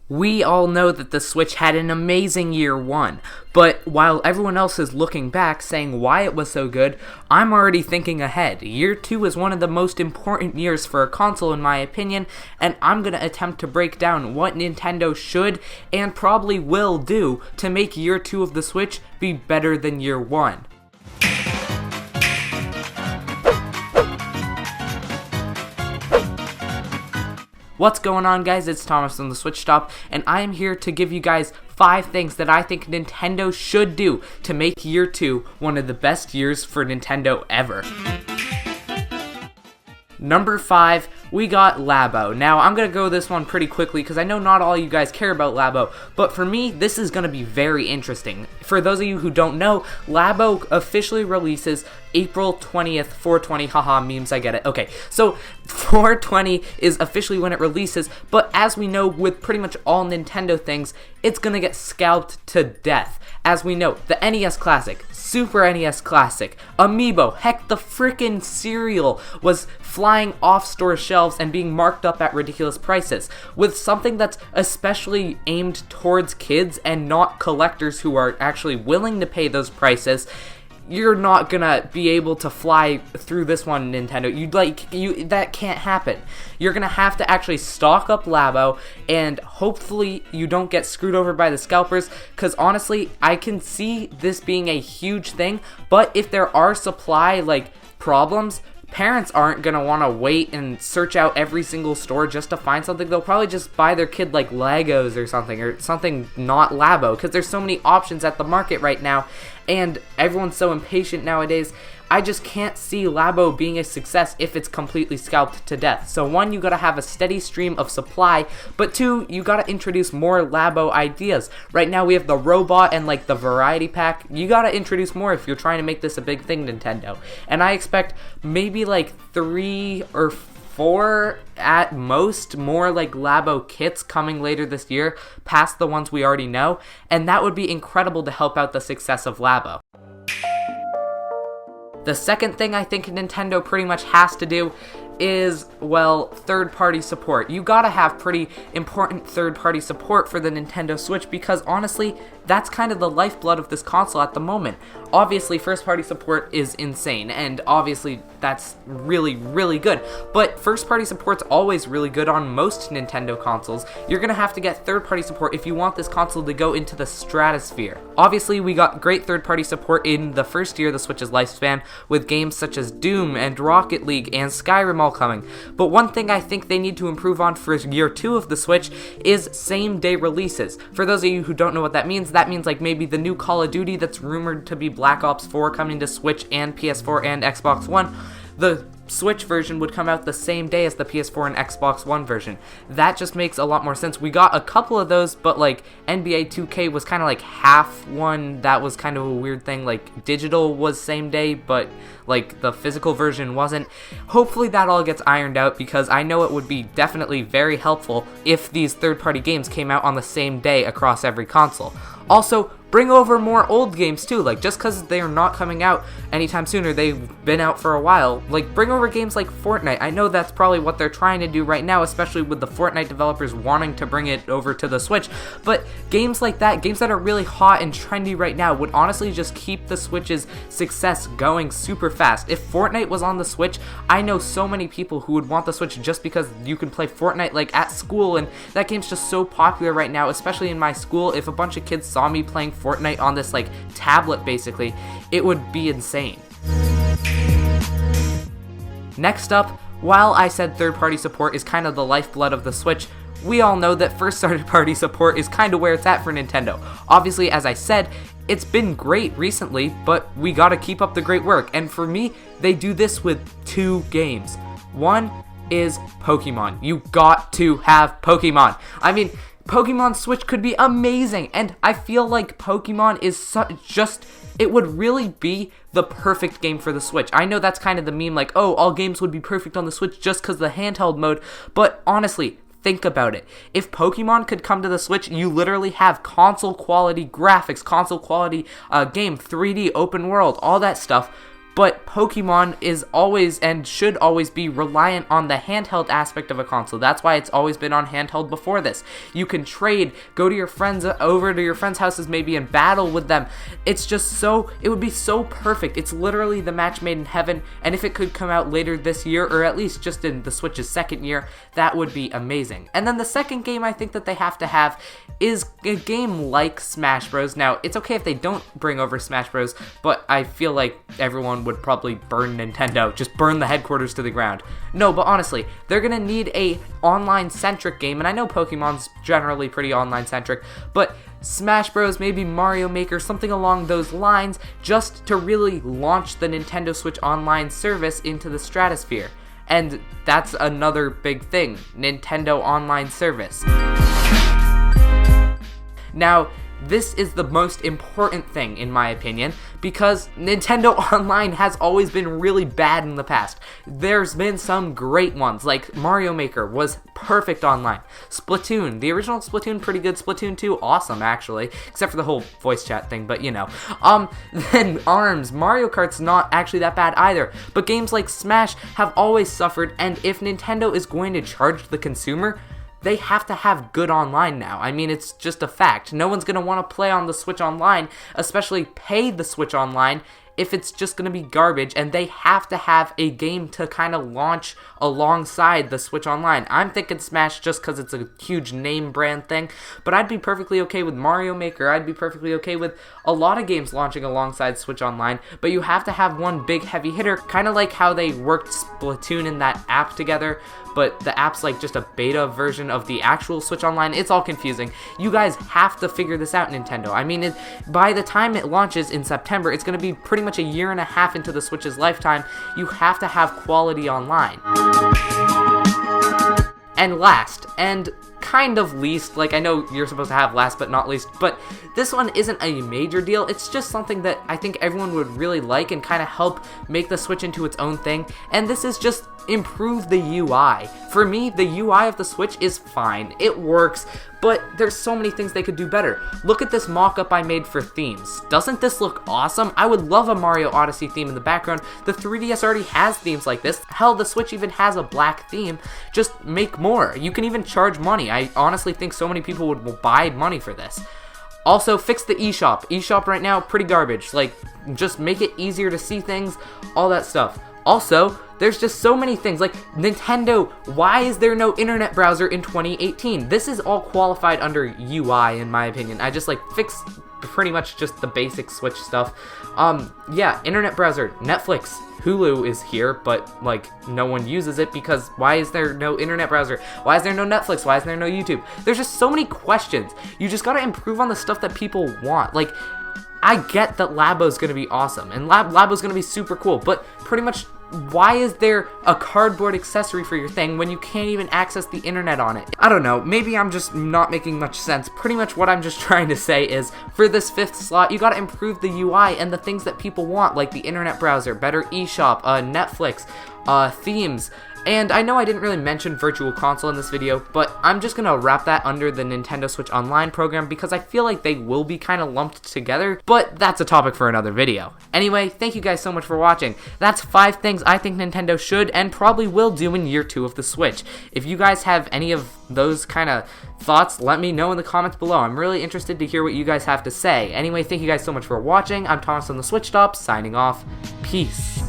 We all know that the Switch had an amazing year one, but while everyone else is looking back saying why it was so good, I'm already thinking ahead. Year 2 is one of the most important years for a console in my opinion, and I'm gonna attempt to break down what Nintendo should and probably will do to make year 2 of the Switch be better than year 1. What's going on, guys? It's Thomas from the Switch Stop, and I am here to give you guys 5 things that I think Nintendo should do to make year 2 one of the best years for Nintendo ever. Number 5, we got Labo. Now, I'm going to go this one pretty quickly because I know not all you guys care about Labo, but for me, this is going to be very interesting. For those of you who don't know, Labo officially releases April 20th, 420, haha, memes, I get it. Okay, so 420 is officially when it releases, but as we know with pretty much all Nintendo things, it's gonna get scalped to death. As we know, the NES Classic, Super NES Classic, Amiibo, heck, the frickin' cereal was flying off store shelves and being marked up at ridiculous prices. With something that's especially aimed towards kids and not collectors who are actually willing to pay those prices, you're not gonna be able to fly through this one, Nintendo. That can't happen. You're gonna have to actually stock up Labo, and hopefully you don't get screwed over by the scalpers, because honestly, I can see this being a huge thing, but if there are supply, problems, parents aren't going to want to wait and search out every single store just to find something. They'll probably just buy their kid Legos or something not Labo, because there's so many options at the market right now, and everyone's so impatient nowadays. I just can't see Labo being a success if it's completely scalped to death. So 1, you gotta have a steady stream of supply, but 2, you gotta introduce more Labo ideas. Right now we have the robot and the variety pack. You gotta introduce more if you're trying to make this a big thing, Nintendo. And I expect maybe 3 or 4 at most more Labo kits coming later this year, past the ones we already know, and that would be incredible to help out the success of Labo. The second thing I think Nintendo pretty much has to do is, third-party support. You gotta have pretty important third-party support for the Nintendo Switch because, honestly, that's kind of the lifeblood of this console at the moment. Obviously, first-party support is insane, and obviously, that's really, really good. But first-party support's always really good on most Nintendo consoles. You're gonna have to get third-party support if you want this console to go into the stratosphere. Obviously, we got great third-party support in the first year of the Switch's lifespan, with games such as Doom and Rocket League and Skyrim all coming. But one thing I think they need to improve on for year 2 of the Switch is same-day releases. For those of you who don't know what that means maybe the new Call of Duty that's rumored to be Black Ops 4 coming to Switch and PS4 and Xbox One. The Switch version would come out the same day as the PS4 and Xbox One version. That just makes a lot more sense. We got a couple of those, but NBA 2K was kind of half one. That was kind of a weird thing. Digital was same day, but the physical version wasn't. Hopefully that all gets ironed out, because I know it would be definitely very helpful if these third-party games came out on the same day across every console. Also, bring over more old games too, just because they're not coming out anytime sooner, they've been out for a while. Bring over games like Fortnite. I know that's probably what they're trying to do right now, especially with the Fortnite developers wanting to bring it over to the Switch, but games like that, games that are really hot and trendy right now, would honestly just keep the Switch's success going super fast. If Fortnite was on the Switch, I know so many people who would want the Switch just because you can play Fortnite at school, and that game's just so popular right now, especially in my school. If a bunch of kids saw me playing Fortnite on this tablet basically, it would be insane. Next up, while I said third-party support is kind of the lifeblood of the Switch, we all know that first-party support is kind of where it's at for Nintendo. Obviously, as I said, it's been great recently, but we gotta keep up the great work, and for me, they do this with 2 games. One is Pokemon. You got to have Pokemon. I mean, Pokemon Switch could be amazing, and I feel like Pokemon is it would really be the perfect game for the Switch. I know that's kind of the meme, all games would be perfect on the Switch just because of the handheld mode, but honestly, think about it. If Pokemon could come to the Switch, you literally have console quality graphics, console quality game, 3D, open world, all that stuff, but Pokemon is always and should always be reliant on the handheld aspect of a console. That's why it's always been on handheld before this. You can trade, go to your friends, over to your friends' houses, maybe, and battle with them. It's just so, it would be so perfect. It's literally the match made in heaven, and if it could come out later this year, or at least just in the Switch's second year, that would be amazing. And then the second game I think that they have to have is a game like Smash Bros. Now, it's okay if they don't bring over Smash Bros, but I feel like everyone would probably burn Nintendo, just burn the headquarters to the ground. No, but honestly, they're gonna need a online-centric game, and I know Pokemon's generally pretty online-centric, but Smash Bros, maybe Mario Maker, something along those lines, just to really launch the Nintendo Switch Online service into the stratosphere. And that's another big thing, Nintendo Online service. Now, this is the most important thing, in my opinion, because Nintendo Online has always been really bad in the past. There's been some great ones, like Mario Maker was perfect online. Splatoon, the original Splatoon, pretty good. Splatoon 2, awesome, actually, except for the whole voice chat thing, but you know. Then ARMS, Mario Kart's not actually that bad either, but games like Smash have always suffered, and if Nintendo is going to charge the consumer, they have to have good online now. I mean, it's just a fact. No one's going to want to play on the Switch Online, especially pay the Switch Online, if it's just going to be garbage, and they have to have a game to kind of launch alongside the Switch Online. I'm thinking Smash just because it's a huge name brand thing, but I'd be perfectly okay with Mario Maker. I'd be perfectly okay with a lot of games launching alongside Switch Online, but you have to have one big heavy hitter, kind of like how they worked Splatoon and that app together, but the app's like just a beta version of the actual Switch Online. It's all confusing. You guys have to figure this out, Nintendo. I mean, by the time it launches in September, it's going to be pretty much a year and a half into the Switch's lifetime. You have to have quality online. And last, and kind of least, like I know you're supposed to have last but not least, but this one isn't a major deal. It's just something that I think everyone would really like and kind of help make the Switch into its own thing, and this is just improve the UI. For me, the UI of the Switch is fine. It works, but there's so many things they could do better. Look at this mock-up I made for themes. Doesn't this look awesome? I would love a Mario Odyssey theme in the background. The 3DS already has themes like this. Hell, the Switch even has a black theme. Just make more. You can even charge money. I honestly think so many people would buy money for this. Also, fix the eShop. eShop right now, pretty garbage. Like, just make it easier to see things, all that stuff. Also, there's just so many things, like Nintendo, why is there no internet browser in 2018? This is all qualified under UI, in my opinion. I just, like, fix pretty much just the basic Switch stuff. Yeah, internet browser, Netflix, Hulu is here, but, like, no one uses it because why is there no internet browser? Why is there no Netflix? Why is there no YouTube? There's just so many questions. You just gotta improve on the stuff that people want. Like, I get that Labo's gonna be awesome, and Labo's gonna be super cool, but pretty much why is there a cardboard accessory for your thing when you can't even access the internet on it? I don't know, maybe I'm just not making much sense. Pretty much what I'm just trying to say is, for this 5th slot, you gotta improve the UI and the things that people want, like the internet browser, better eShop, Netflix, themes. And I know I didn't really mention Virtual Console in this video, but I'm just gonna wrap that under the Nintendo Switch Online program because I feel like they will be kind of lumped together, but that's a topic for another video. Anyway, thank you guys so much for watching. That's 5 things I think Nintendo should and probably will do in year 2 of the Switch. If you guys have any of those kind of thoughts, let me know in the comments below. I'm really interested to hear what you guys have to say. Anyway, thank you guys so much for watching. I'm Thomas on the Switch Stop, signing off. Peace.